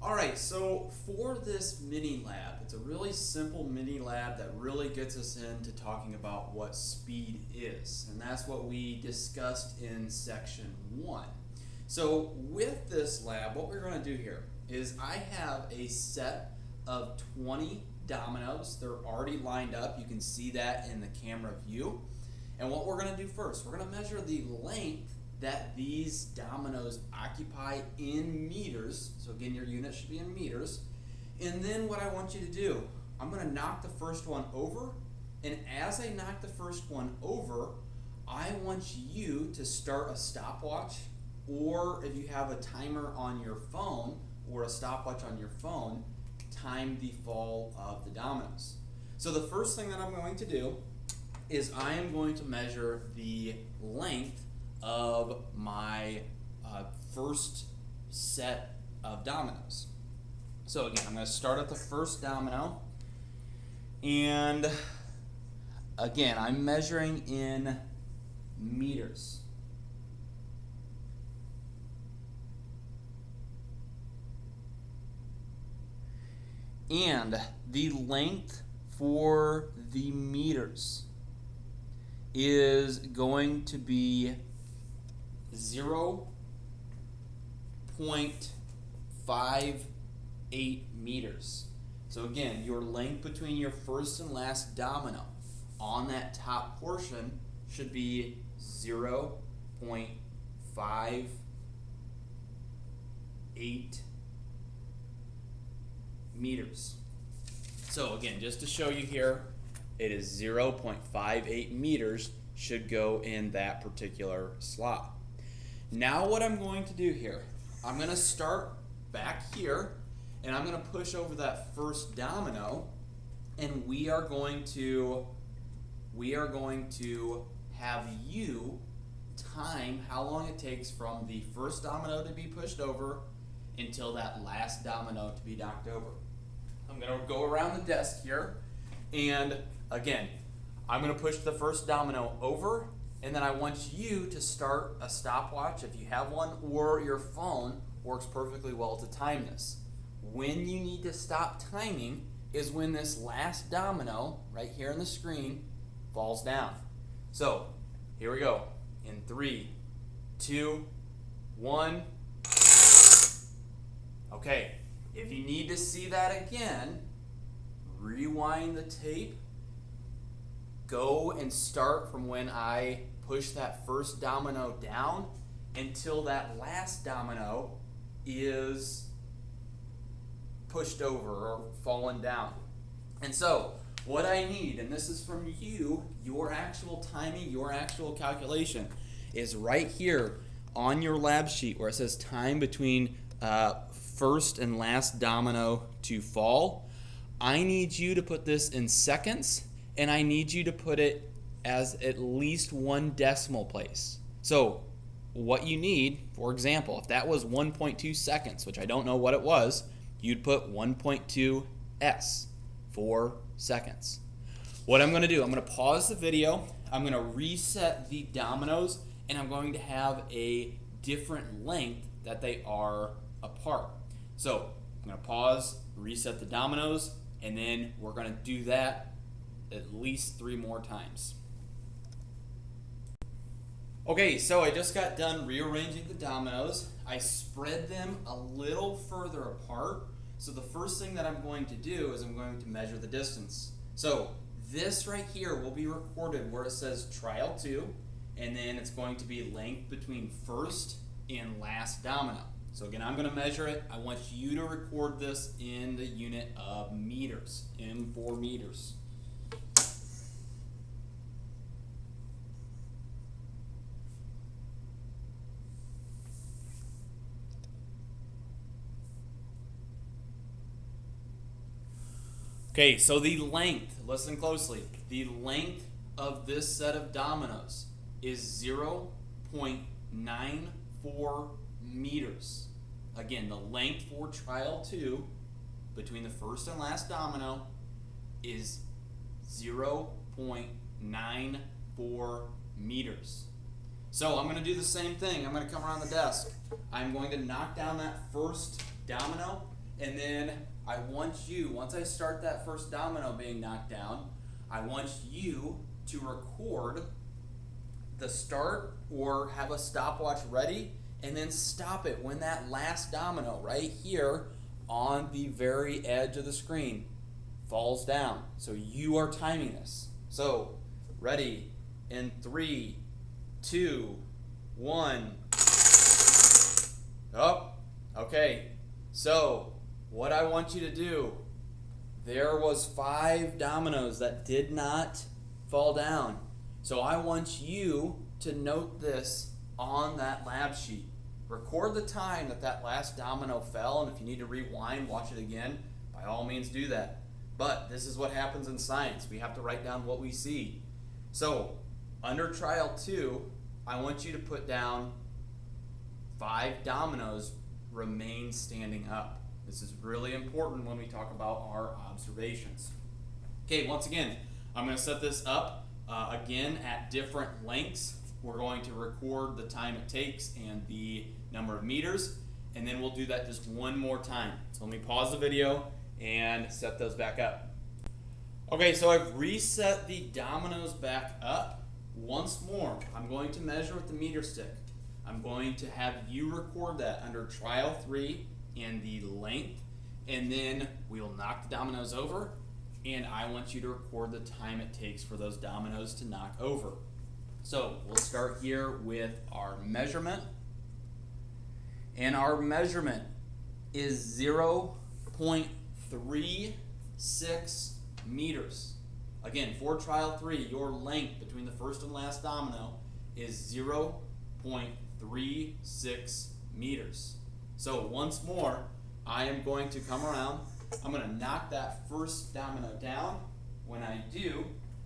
Alright, so for this mini lab, it's a really simple mini lab that really gets us into talking about what speed is. And that's what we discussed in section 1. So with this lab, what we're going to do here is I have a set of 20 dominoes. They're already lined up. You can see that in the camera view. And what we're going to do first, we're going to measure the length that these dominoes occupy in meters. So again, your unit should be in meters. And then what I want you to do, I'm going to knock the first one over. And as I knock the first one over, I want you to start a stopwatch, or if you have a timer on your phone or a stopwatch on your phone, time the fall of the dominoes. So the first thing that I'm going to do is I am going to measure the length of my first set of dominoes. So again, I'm going to start at the first domino, and again, I'm measuring in meters. And the length for the meters is going to be 0.58 meters. So again, your length between your first and last domino on that top portion should be 0.58 meters. So again, just to show you here, it is 0.58 meters should go in that particular slot. Now what I'm going to do here, I'm going to start back here, and I'm going to push over that first domino, and we are going to have you time how long it takes from the first domino to be pushed over until that last domino to be knocked over. I'm going to go around the desk here, and again, I'm going to push the first domino over, and then I want you to start a stopwatch if you have one, or your phone works perfectly well to time this. When you need to stop timing is when this last domino right here on the screen falls down. So here we go. In 3, 2, 1. Okay, if you need to see that again, rewind the tape. Go and start from when I push that first domino down until that last domino is pushed over or fallen down. And so what I need, and this is from you, your actual timing, your actual calculation, is right here on your lab sheet where it says time between first and last domino to fall. I need you to put this in seconds, and I need you to put it as at least 1 decimal place. So what you need, for example, if that was 1.2 seconds, which I don't know what it was, you'd put 1.2 s for seconds. What I'm going to do, I'm going to pause the video, I'm going to reset the dominoes, and I'm going to have a different length that they are apart. So I'm going to pause, reset the dominoes, and then we're going to do that at least 3 more times. Okay, so I just got done rearranging the dominoes. I spread them a little further apart. So the first thing that I'm going to do is I'm going to measure the distance. So this right here will be recorded where it says trial 2, and then it's going to be length between first and last domino. So again, I'm going to measure it. I want you to record this in the unit of meters, in 4 meters. Okay, so the length, listen closely, the length of this set of dominoes is 0.94 meters. Again, the length for trial 2 between the first and last domino is 0.94 meters. So I'm going to do the same thing. I'm going to come around the desk. I'm going to knock down that first domino, And then I want you, once I start that first domino being knocked down, I want you to record the start or have a stopwatch ready and then stop it when that last domino right here on the very edge of the screen falls down. So you are timing this. So ready in 3, 2, 1. Oh, okay. So what I want you to do, there was 5 dominoes that did not fall down. So I want you to note this on that lab sheet. Record the time that that last domino fell, and if you need to rewind, watch it again, by all means do that. But this is what happens in science. We have to write down what we see. So under trial 2, I want you to put down 5 dominoes remain standing up. This is really important when we talk about our observations. Okay, once again, I'm going to set this up again at different lengths. We're going to record the time it takes and the number of meters, and then we'll do that just one more time. So let me pause the video and set those back up. Okay, so I've reset the dominoes back up. Once more, I'm going to measure with the meter stick. I'm going to have you record that under trial 3 and the length, and then we'll knock the dominoes over, and I want you to record the time it takes for those dominoes to knock over. So we'll start here with our measurement, and our measurement is 0.36 meters. Again, for trial 3, your length between the first and last domino is 0.36 meters. So once more, I am going to come around. I'm going to knock that first domino down. When I do,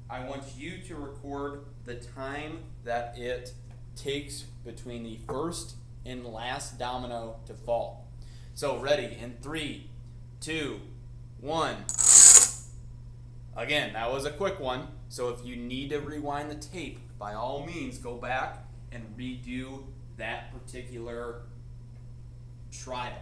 I want you to record the time that it takes between the first and last domino to fall. So ready in 3, 2, 1. Again, that was a quick one. So if you need to rewind the tape, by all means, go back and redo that particular trial.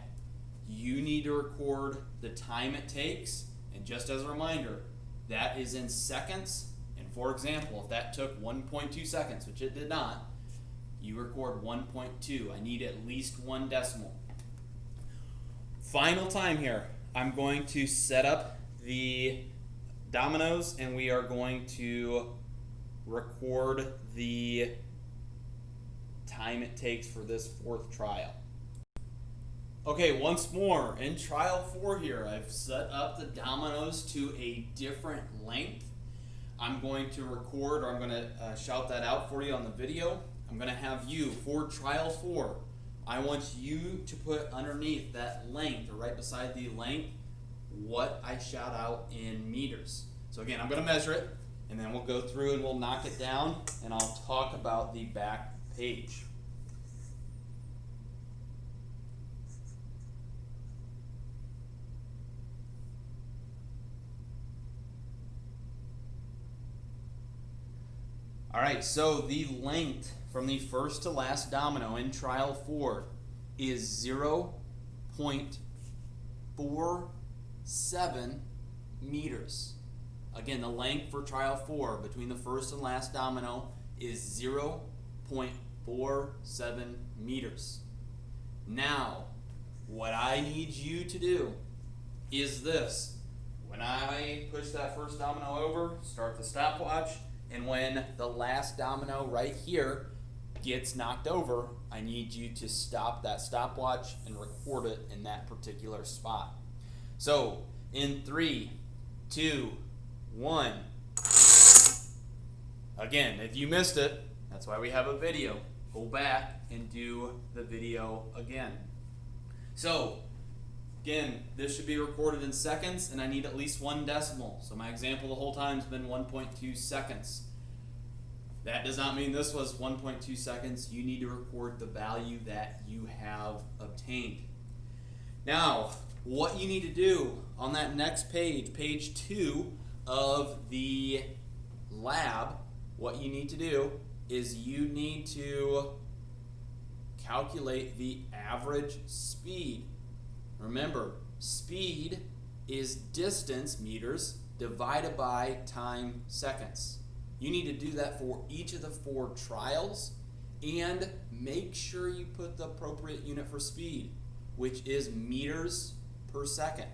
You need to record the time it takes, and just as a reminder, that is in seconds. And for example, if that took 1.2 seconds, which it did not, you record 1.2. I need at least 1 decimal. Final time here. I'm going to set up the dominoes, and we are going to record the time it takes for this 4th trial. Okay, once more, in trial 4 here, I've set up the dominoes to a different length. I'm going to record, or I'm going to shout that out for you on the video. I'm going to have you, for trial 4, I want you to put underneath that length, or right beside the length, what I shout out in meters. So again, I'm going to measure it, and then we'll go through and we'll knock it down, and I'll talk about the back page. Alright, so the length from the first to last domino in trial 4 is 0.47 meters. Again, the length for trial 4 between the first and last domino is 0.47 meters. Now, what I need you to do is this. When I push that first domino over, start the stopwatch, and when the last domino right here gets knocked over, I need you to stop that stopwatch and record it in that particular spot. So, in 3, 2, 1. Again, if you missed it, that's why we have a video. Go back and do the video again. So, again, this should be recorded in seconds, and I need at least 1 decimal. So my example the whole time has been 1.2 seconds. That does not mean this was 1.2 seconds. You need to record the value that you have obtained. Now, what you need to do on that next page, page 2 of the lab, what you need to do is you need to calculate the average speed. Remember, speed is distance, meters, divided by time, seconds. You need to do that for each of the 4 trials, and make sure you put the appropriate unit for speed, which is meters per second.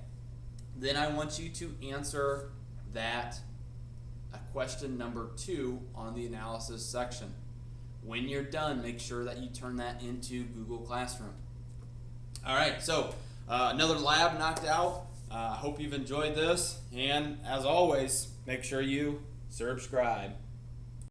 Then I want you to answer that question number 2 on the analysis section. When you're done, make sure that you turn that into Google Classroom. All right, so another lab knocked out. I hope you've enjoyed this, and as always, make sure you subscribe.